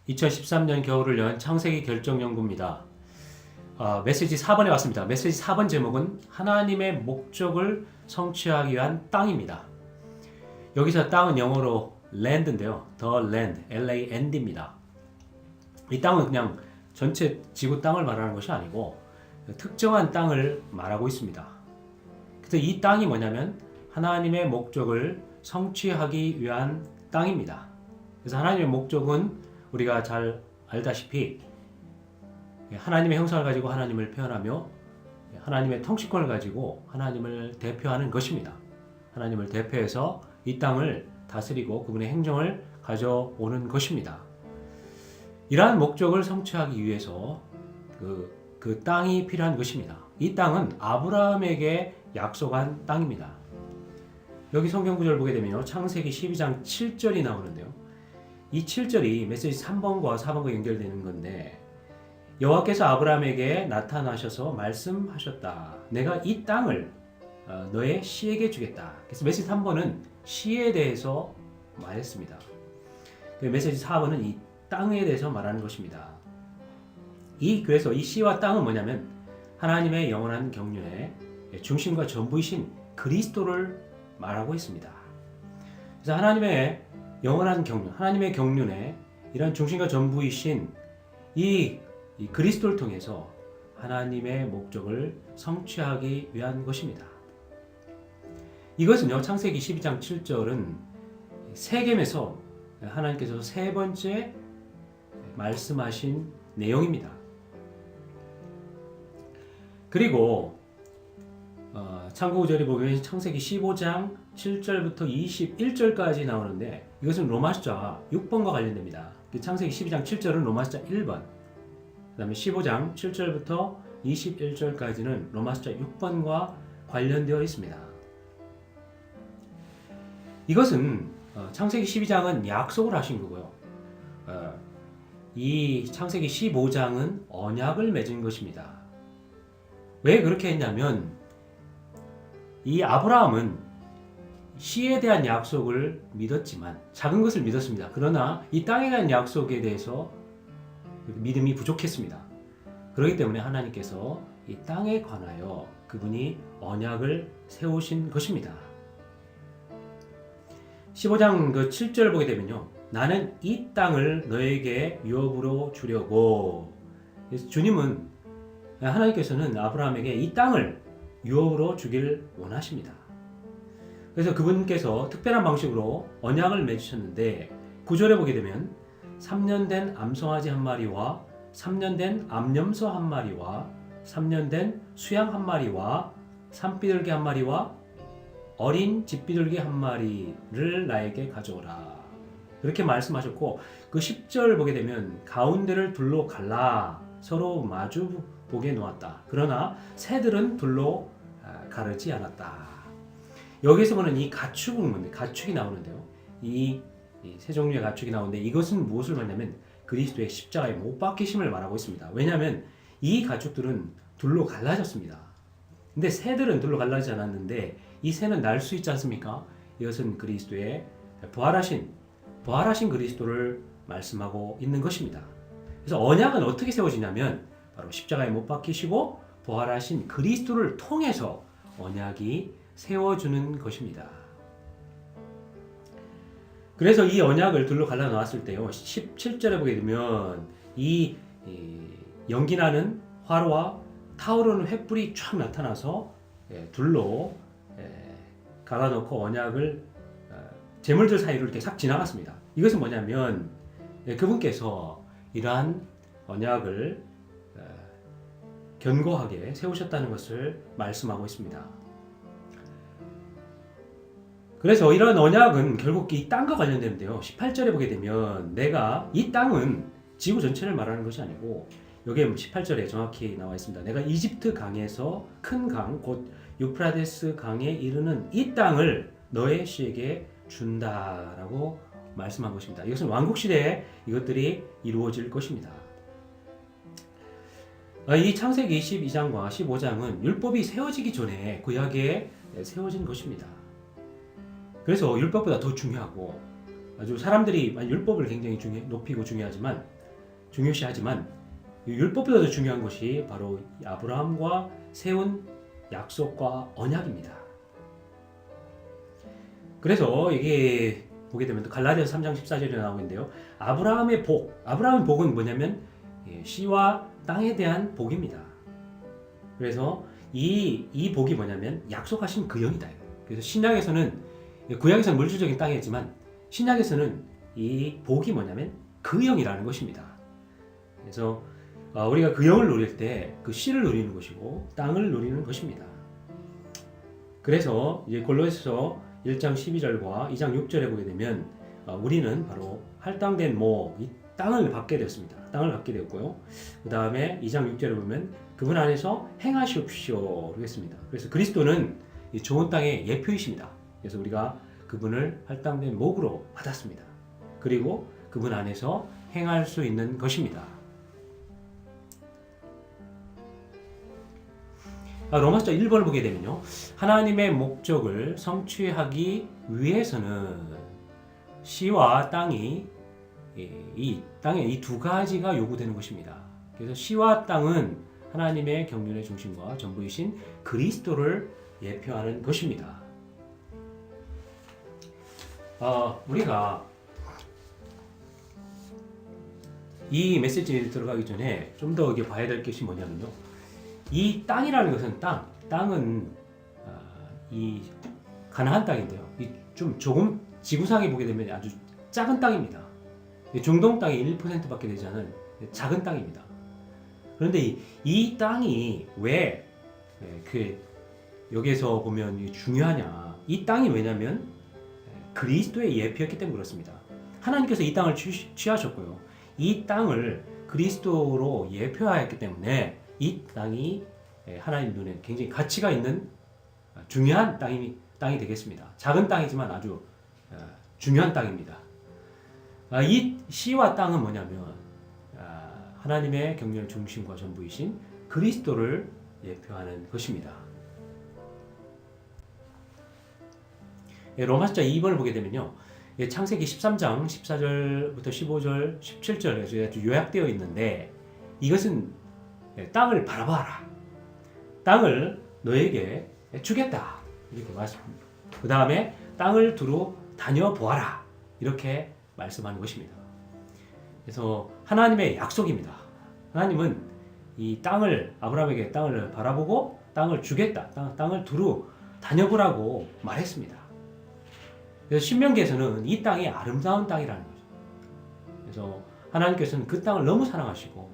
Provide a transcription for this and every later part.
2013년 겨울을 연 창세기 결정연구입니다. 메시지 4번에 왔습니다. 메시지 4번 제목은 하나님의 목적을 성취하기 위한 땅입니다. 여기서 땅은 영어로 land인데요. The land, L-A-N-D입니다. 이 땅은 그냥 전체 지구 땅을 말하는 것이 아니고 특정한 땅을 말하고 있습니다. 그래서 이 땅이 뭐냐면 하나님의 목적을 성취하기 위한 땅입니다. 그래서 하나님의 목적은 우리가 잘 알다시피 하나님의 형상을 가지고 하나님을 표현하며 하나님의 통치권을 가지고 하나님을 대표하는 것입니다. 하나님을 대표해서 이 땅을 다스리고 그분의 행정을 가져오는 것입니다. 이러한 목적을 성취하기 위해서 그 땅이 필요한 것입니다. 이 땅은 아브라함에게 약속한 땅입니다. 여기 성경 구절을 보게 되면 창세기 12장 7절이 나오는데요. 이 7절이 메시지 3번과 4번과 연결되는 건데, 여호와께서 아브라함에게 나타나셔서 말씀하셨다. 내가 이 땅을 너의 씨에게 주겠다. 그래서 메시지 3번은 씨에 대해서 말했습니다. 메시지 4번은 이 땅에 대해서 말하는 것입니다. 그래서 이 씨와 땅은 뭐냐면 하나님의 영원한 경륜의 중심과 전부이신 그리스도를 말하고 있습니다. 그래서 하나님의 영원한 경륜, 하나님의 경륜의 이런 중심과 전부이신 이 그리스도를 통해서 하나님의 목적을 성취하기 위한 것입니다. 이것은요, 창세기 12장 7절은 세겜에서 하나님께서 세 번째 말씀하신 내용입니다. 그리고 참고 구절에 보면 창세기 15장 7절부터 21절까지 나오는데, 이것은 로마숫자 6번과 관련됩니다. 창세기 12장 7절은 로마숫자 1번, 그 다음에 15장 7절부터 21절까지는 로마숫자 6번과 관련되어 있습니다. 이것은 창세기 12장은 약속을 하신 거고요. 이 창세기 15장은 언약을 맺은 것입니다. 왜 그렇게 했냐면 이 아브라함은 씨에 대한 약속을 믿었지만 작은 것을 믿었습니다. 그러나 이 땅에 대한 약속에 대해서 믿음이 부족했습니다. 그렇기 때문에 하나님께서 이 땅에 관하여 그분이 언약을 세우신 것입니다. 15장 7절 보게 되면요, 나는 이 땅을 너에게 유업으로 주려고. 주님은, 하나님께서는 아브라함에게 이 땅을 유업으로 주길 원하십니다. 그래서 그분께서 특별한 방식으로 언약을 맺으셨는데, 9절에 보게 되면 3년 된 암송아지 한 마리와 3년 된 암염소 한 마리와 3년 된 수양 한 마리와 산비둘기 한 마리와 어린 집비둘기 한 마리를 나에게 가져오라. 그렇게 말씀하셨고, 그 10절 보게 되면 가운데를 둘로 갈라 서로 마주 보게 놓았다. 그러나 새들은 둘로 가르지 않았다. 여기서 보는 이 가축이 나오는데요. 이 세 종류의 가축이 나오는데, 이것은 무엇을 말하냐면 그리스도의 십자가에 못 박히심을 말하고 있습니다. 왜냐하면 이 가축들은 둘로 갈라졌습니다. 근데 새들은 둘로 갈라지지 않았는데, 이 새는 날 수 있지 않습니까? 이것은 그리스도의 부활하신 그리스도를 말씀하고 있는 것입니다. 그래서 언약은 어떻게 세워지냐면 바로 십자가에 못 박히시고 부활하신 그리스도를 통해서 언약이 세워주는 것입니다. 그래서 이 언약을 둘로 갈라 놓았을 때요, 17절에 보게 되면 이 연기나는 화로와 타오르는 횃불이 쫙 나타나서 둘로 갈라놓고 언약을 제물들 사이로 이렇게 싹 지나갔습니다. 이것은 뭐냐면 그분께서 이러한 언약을 견고하게 세우셨다는 것을 말씀하고 있습니다. 그래서 이런 언약은 결국 이 땅과 관련되는데요, 18절에 보게 되면 내가, 이 땅은 지구 전체를 말하는 것이 아니고 여기에 18절에 정확히 나와 있습니다. 내가 이집트 강에서 큰 강 곧 유프라데스 강에 이르는 이 땅을 너의 씨에게 준다라고 말씀한 것입니다. 이것은 왕국시대에 이것들이 이루어질 것입니다. 이 창세기 12장과 15장은 율법이 세워지기 전에 구약에 세워진 것입니다. 그래서 율법보다 더 중요하고 아주 사람들이 율법을 굉장히 높이고 중요시하지만 이 율법보다 더 중요한 것이 바로 아브라함과 세운 약속과 언약입니다. 그래서 이게 보게 되면 또 갈라디아서 3장 14절에 나오고 있는데요. 아브라함의 복은 뭐냐면 씨와 땅에 대한 복입니다. 그래서 이 복이 뭐냐면 약속하신 그 영이다. 그래서 신약에서는 구약에서는 물질적인 땅이었지만 신약에서는 이 복이 뭐냐면 그 영이라는 것입니다. 그래서 우리가 그 영을 누릴 때 그 씨를 누리는 것이고 땅을 누리는 것입니다. 그래서 이제 골로새서 1장 12절과 2장 6절에 보게 되면 우리는 바로 할당된 이 땅을 받게 되었습니다. 땅을 받게 되었고요. 그 다음에 2장 6절에 보면 그분 안에서 행하시옵시오 그랬습니다. 그래서 그리스도는 이 좋은 땅의 예표이십니다. 그래서 우리가 그분을 할당된 목으로 받았습니다. 그리고 그분 안에서 행할 수 있는 것입니다. 로마서 1번을 보게 되면요. 하나님의 목적을 성취하기 위해서는 씨와 땅이 이 두 가지가 요구되는 것입니다. 그래서 씨와 땅은 하나님의 경륜의 중심과 전부이신 그리스도를 예표하는 것입니다. 우리가 이 메시지에 들어가기 전에 좀 더 봐야 될 것이 뭐냐면요. 이 땅이라는 것은 땅은 이 가나안 땅인데요. 조금 지구상에 보게 되면 아주 작은 땅입니다. 중동 땅이 1%밖에 되지 않은 작은 땅입니다. 그런데 이 땅이 왜 여기에서 보면 중요하냐? 이 땅이 왜냐면 그리스도의 예표였기 때문에 그렇습니다. 하나님께서 이 땅을 취하셨고요. 이 땅을 그리스도로 예표하였기 때문에 이 땅이 하나님 눈에 굉장히 가치가 있는 중요한 땅이 되겠습니다. 작은 땅이지만 아주 중요한 땅입니다. 이 씨와 땅은 뭐냐면 하나님의 경륜의 중심과 전부이신 그리스도를 예표하는 것입니다. 로마서 2번을 보게 되면요. 창세기 13장 14절부터 15절, 17절에 요약되어 있는데 이것은 땅을 바라봐라. 땅을 너에게 주겠다. 이렇게 말씀합니다. 그 다음에 땅을 두루 다녀보아라. 이렇게 말씀하는 것입니다. 그래서 하나님의 약속입니다. 하나님은 이 아브라함에게 땅을 바라보고 땅을 주겠다. 땅을 두루 다녀보라고 말했습니다. 그래서 신명기에서는 이 땅이 아름다운 땅이라는 거죠. 그래서 하나님께서는 그 땅을 너무 사랑하시고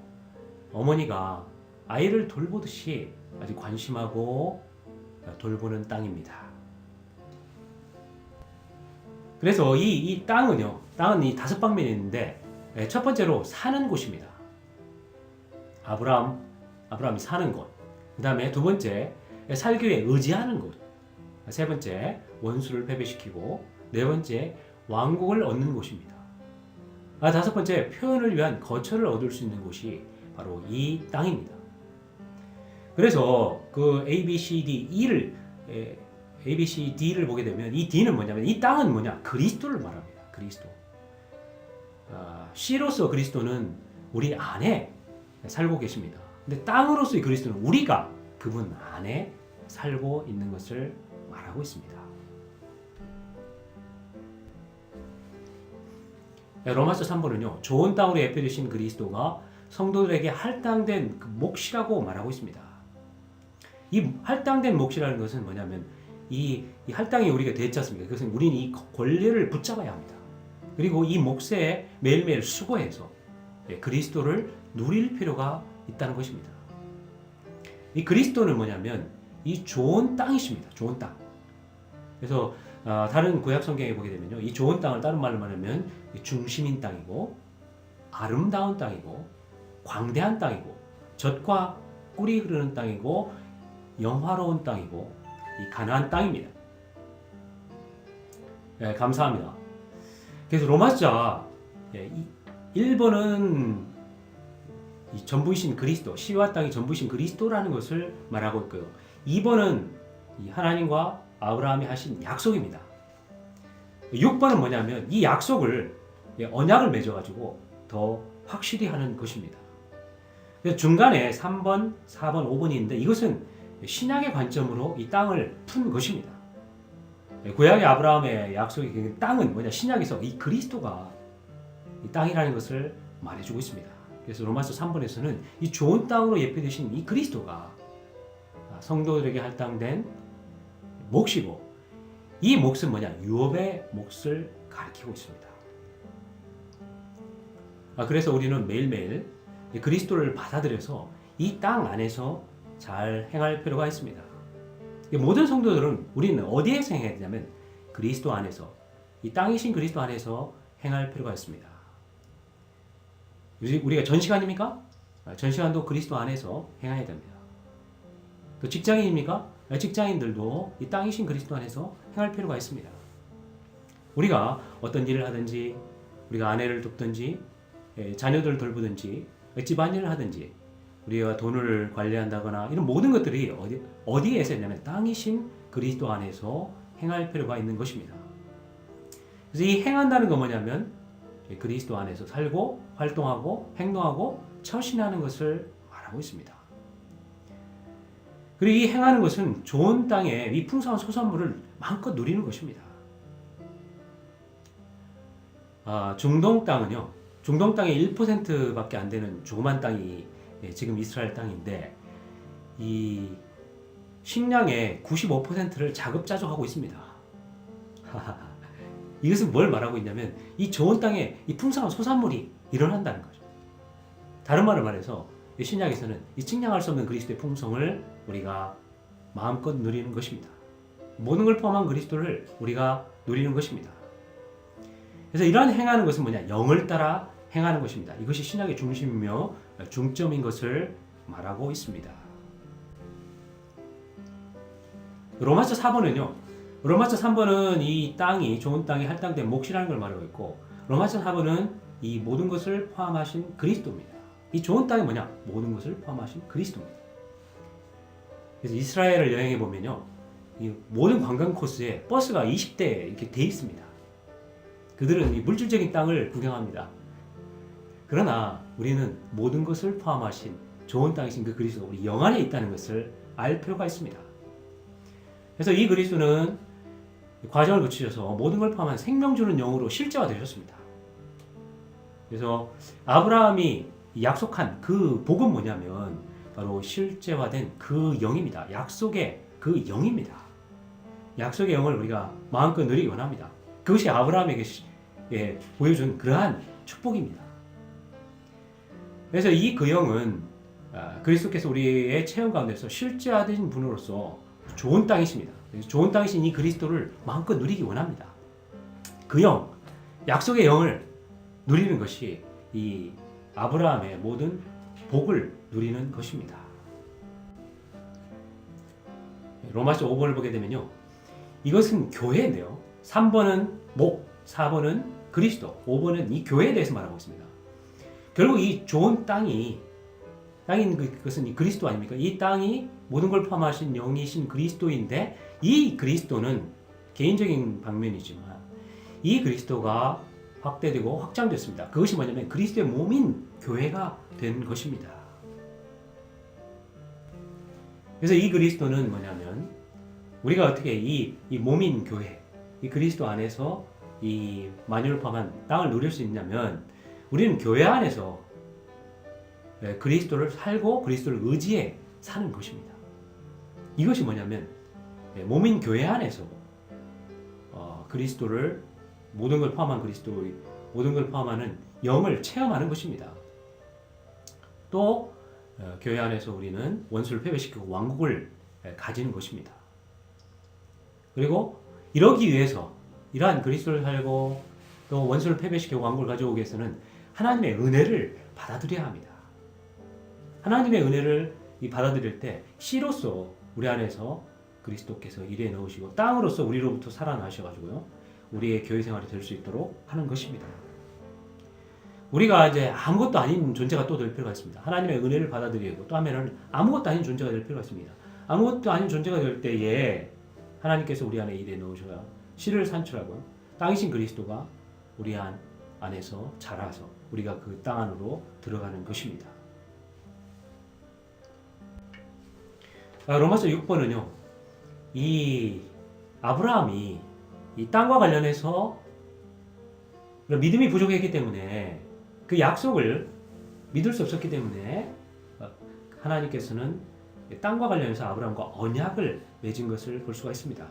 어머니가 아이를 돌보듯이 아주 관심하고 돌보는 땅입니다. 그래서 이 땅은 이 5방면이 있는데 첫 번째로 사는 곳입니다. 아브라함이 사는 곳. 그 다음에 두 번째 살기 위해 의지하는 곳. 세 번째 원수를 패배시키고 네 번째 왕국을 얻는 곳입니다. 다섯 번째 표현을 위한 거처를 얻을 수 있는 곳이 바로 이 땅입니다. 그래서 그 ABCD를 보게 되면 이 D는 뭐냐면 이 땅은 뭐냐? 그리스도를 말합니다. 그리스도. C로서 그리스도는 우리 안에 살고 계십니다. 근데 땅으로서의 그리스도는 우리가 그분 안에 살고 있는 것을 말하고 있습니다. 로마서 3번은요. 좋은 땅으로 예표되신 그리스도가 성도들에게 할당된 그 몫이라고 말하고 있습니다. 이 할당된 몫이라는 것은 뭐냐면 이 할당이 우리가 됐지 않습니까? 그것은 우리는 이 권리를 붙잡아야 합니다. 그리고 이 몫에 매일매일 수고해서 그리스도를 누릴 필요가 있다는 것입니다. 이 그리스도는 뭐냐면 이 좋은 땅이십니다. 좋은 땅. 그래서 다른 구약 성경에 보게 되면요, 이 좋은 땅을 다른 말로 말하면 중심인 땅이고 아름다운 땅이고 광대한 땅이고 젖과 꿀이 흐르는 땅이고 영화로운 땅이고 이 가나안 땅입니다. 감사합니다. 그래서 로마서 1번은 이 전부이신 그리스도, 씨와 땅이 전부이신 그리스도라는 것을 말하고 있고요. 2번은 이 하나님과 아브라함이 하신 약속입니다. 6번은 뭐냐면 이 약속을 언약을 맺어가지고 더 확실히 하는 것입니다. 그래서 중간에 3번, 4번, 5번이 있는데 이것은 신약의 관점으로 이 땅을 푼 것입니다. 구약의 아브라함의 약속의 땅은 뭐냐? 신약에서 이 그리스도가 이 땅이라는 것을 말해주고 있습니다. 그래서 로마서 3번에서는 이 좋은 땅으로 예표되신 이 그리스도가 성도들에게 할당된 몫이고 이 몫은 뭐냐? 유업의 몫을 가리키고 있습니다. 그래서 우리는 매일매일 그리스도를 받아들여서 이 땅 안에서 잘 행할 필요가 있습니다. 모든 성도들은 우리는 어디에서 행해야 되냐면 그리스도 안에서, 이 땅이신 그리스도 안에서 행할 필요가 있습니다. 우리가 전시관입니까? 전시관도 그리스도 안에서 행해야 됩니다. 또 직장인입니까? 직장인들도 이 땅이신 그리스도 안에서 행할 필요가 있습니다. 우리가 어떤 일을 하든지, 우리가 아내를 돕든지, 자녀들을 돌보든지, 집안일을 하든지, 우리가 돈을 관리한다거나 이런 모든 것들이 어디에서 했냐면 땅이신 그리스도 안에서 행할 필요가 있는 것입니다. 그래서 이 행한다는 건 뭐냐면 그리스도 안에서 살고 활동하고 행동하고 처신하는 것을 말하고 있습니다. 그리고 이 행하는 것은 좋은 땅에 이 풍성한 소산물을 마음껏 누리는 것입니다. 중동 땅은요, 중동 땅의 1%밖에 안 되는 조그만 땅이 지금 이스라엘 땅인데 이 식량의 95%를 자급자족하고 있습니다. 이것은 뭘 말하고 있냐면 이 좋은 땅에 이 풍성한 소산물이 일어난다는 거죠. 다른 말을 말해서 신약에서는 이 측량할 수 없는 그리스도의 풍성을 우리가 마음껏 누리는 것입니다. 모든 걸 포함한 그리스도를 우리가 누리는 것입니다. 그래서 이러한 행하는 것은 뭐냐? 영을 따라 행하는 것입니다. 이것이 신약의 중심이며 중점인 것을 말하고 있습니다. 로마서 4번은요. 로마서 3번은 이 땅이 좋은 땅이 할당된 몫이라는 걸 말하고 있고 로마서 4번은 이 모든 것을 포함하신 그리스도입니다. 이 좋은 땅이 뭐냐? 모든 것을 포함하신 그리스도입니다. 그래서 이스라엘을 여행해 보면요. 이 모든 관광 코스에 버스가 20대 이렇게 돼 있습니다. 그들은 이 물질적인 땅을 구경합니다. 그러나 우리는 모든 것을 포함하신 좋은 땅이신 그 그리스도가 우리 영 안에 있다는 것을 알 필요가 있습니다. 그래서 이 그리스도는 과정을 거치셔서 모든 걸 포함한 생명 주는 영으로 실제화 되셨습니다. 그래서 아브라함이 약속한 그 복은 뭐냐면 바로 실제화된 그 영입니다. 약속의 그 영입니다. 약속의 영을 우리가 마음껏 누리기 원합니다. 그것이 아브라함에게 보여준 그러한 축복입니다. 그래서 이 그 영은 그리스도께서 우리의 체험 가운데서 실제화된 분으로서 좋은 땅이십니다. 좋은 땅이신 이 그리스도를 마음껏 누리기 원합니다. 그 영, 약속의 영을 누리는 것이 이 아브라함의 모든 복을 누리는 것입니다. 로마서 5번을 보게 되면요. 이것은 교회인데요. 3번은 목, 4번은 그리스도, 5번은 이 교회에 대해서 말하고 있습니다. 결국 이 좋은 땅인 그것은 이 그리스도 아닙니까? 이 땅이 모든 걸 포함하신 영이신 그리스도인데 이 그리스도는 개인적인 방면이지만 이 그리스도가 확대되고 확장됐습니다. 그것이 뭐냐면 그리스도의 몸인 교회가 된 것입니다. 그래서 이 그리스도는 뭐냐면 우리가 어떻게 이 몸인 교회, 이 그리스도 안에서 이 만유를 포함한 땅을 누릴 수 있냐면 우리는 교회 안에서 그리스도를 살고 그리스도를 의지해 사는 것입니다. 이것이 뭐냐면 몸인 교회 안에서 그리스도를 모든 걸 포함한 그리스도의 모든 걸 포함하는 영을 체험하는 것입니다. 또 교회 안에서 우리는 원수를 패배시키고 왕국을 가지는 것입니다. 그리고 이러기 위해서 이러한 그리스도를 살고 또 원수를 패배시키고 왕국을 가져오기 위해서는 하나님의 은혜를 받아들여야 합니다. 하나님의 은혜를 받아들일 때 씨로서 우리 안에서 그리스도께서 일해 넣으시고 땅으로서 우리로부터 살아나셔가지고요 우리의 교회 생활이 될 수 있도록 하는 것입니다. 우리가 이제 아무것도 아닌 존재가 또 될 필요가 있습니다. 하나님의 은혜를 받아들이고 또 하면은 아무것도 아닌 존재가 될 필요가 있습니다. 아무것도 아닌 존재가 될 때에 하나님께서 우리 안에 일해 넣으셔야 씨를 산출하고 땅이신 그리스도가 우리 안에서 자라서 우리가 그 땅 안으로 들어가는 것입니다. 로마서 6번은요. 이 아브라함이 이 땅과 관련해서 믿음이 부족했기 때문에 그 약속을 믿을 수 없었기 때문에 하나님께서는 땅과 관련해서 아브라함과 언약을 맺은 것을 볼 수가 있습니다.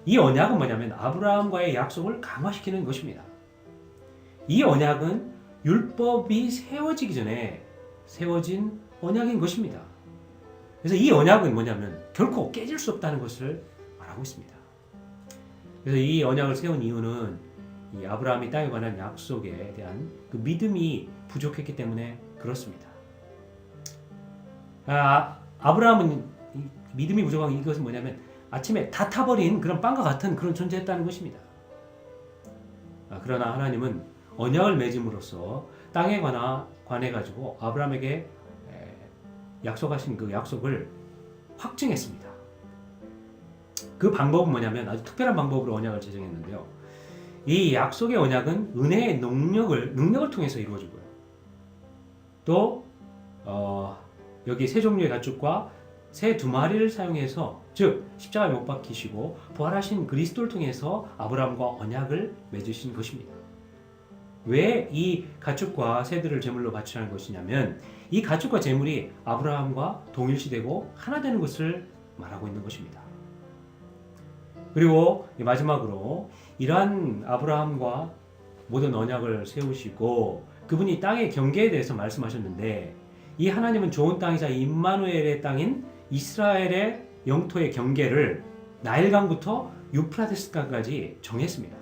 이 언약은 뭐냐면 아브라함과의 약속을 강화시키는 것입니다. 이 언약은 율법이 세워지기 전에 세워진 언약인 것입니다. 그래서 이 언약은 뭐냐면 결코 깨질 수 없다는 것을 말하고 있습니다. 그래서 이 언약을 세운 이유는 이 아브라함이 땅에 관한 약속에 대한 그 믿음이 부족했기 때문에 그렇습니다. 아브라함은 믿음이 부족한 이것은 뭐냐면 아침에 다 타버린 그런 빵과 같은 그런 존재였다는 것입니다. 그러나 하나님은 언약을 맺음으로써 땅에 관해 가지고 아브라함에게 약속하신 그 약속을 확증했습니다. 그 방법은 뭐냐면 아주 특별한 방법으로 언약을 제정했는데요. 이 약속의 언약은 은혜의 능력을 통해서 이루어지고요. 또 여기 세 종류의 가축과 새 두 마리를 사용해서 즉 십자가에 못 박히시고 부활하신 그리스도를 통해서 아브라함과 언약을 맺으신 것입니다. 왜 이 가축과 새들을 제물로 바치라는 것이냐면 이 가축과 제물이 아브라함과 동일시되고 하나 되는 것을 말하고 있는 것입니다. 그리고 마지막으로 이러한 아브라함과 모든 언약을 세우시고 그분이 땅의 경계에 대해서 말씀하셨는데 이 하나님은 좋은 땅이자 임마누엘의 땅인 이스라엘의 영토의 경계를 나일강부터 유프라테스강까지 정했습니다.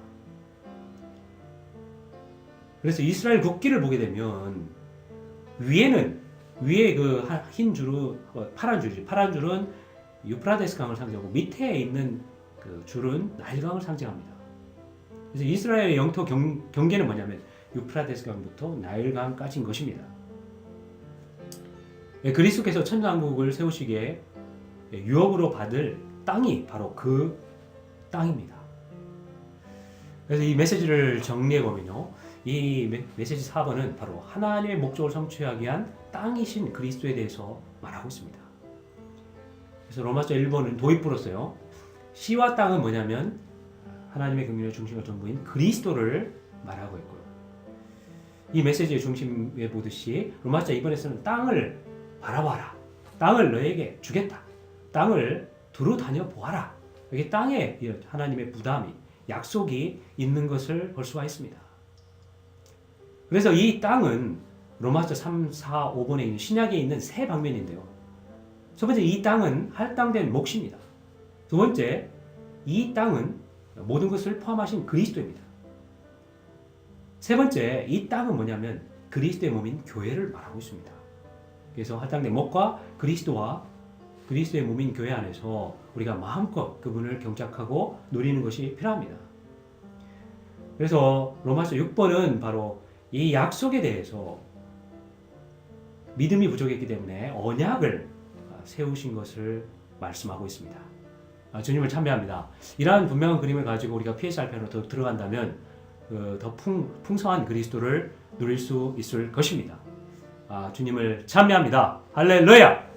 그래서 이스라엘 국기를 보게 되면 위에 그 흰 줄은 파란 줄은 유프라테스강을 상징하고 밑에 있는 그 줄은 나일강을 상징합니다. 그래서 이스라엘의 영토 경계는 뭐냐면 유프라테스강부터 나일강까지인 것입니다. 그리스도께서 천상국을 세우시기에 유업으로 받을 땅이 바로 그 땅입니다. 그래서 이 메시지를 정리해 보면요, 이 메시지 4번은 바로 하나님의 목적을 성취하기 위한 땅이신 그리스도에 대해서 말하고 있습니다. 그래서 로마서 1번은 도입부로서요, 시와 땅은 뭐냐면 하나님의 긍휼의 중심과 전부인 그리스도를 말하고 있고요. 이 메시지의 중심에 보듯이 로마서 2번에서는 땅을 바라봐라, 땅을 너에게 주겠다, 땅을 두루 다녀 보아라. 여기 땅에 하나님의 부담이, 약속이 있는 것을 볼 수가 있습니다. 그래서 이 땅은 로마서 3, 4, 5번에 있는 신약에 있는 세 방면인데요. 첫 번째, 이 땅은 할당된 몫입니다. 두 번째, 이 땅은 모든 것을 포함하신 그리스도입니다. 세 번째, 이 땅은 뭐냐면 그리스도의 몸인 교회를 말하고 있습니다. 그래서 할당된 몫과 그리스도의 몸인 교회 안에서 우리가 마음껏 그분을 경작하고 누리는 것이 필요합니다. 그래서 로마서 6번은 바로 이 약속에 대해서 믿음이 부족했기 때문에 언약을 세우신 것을 말씀하고 있습니다. 주님을 참배합니다. 이러한 분명한 그림을 가지고 우리가 PSR편으로 더 들어간다면 더 풍성한 그리스도를 누릴 수 있을 것입니다. 주님을 참배합니다. 할렐루야!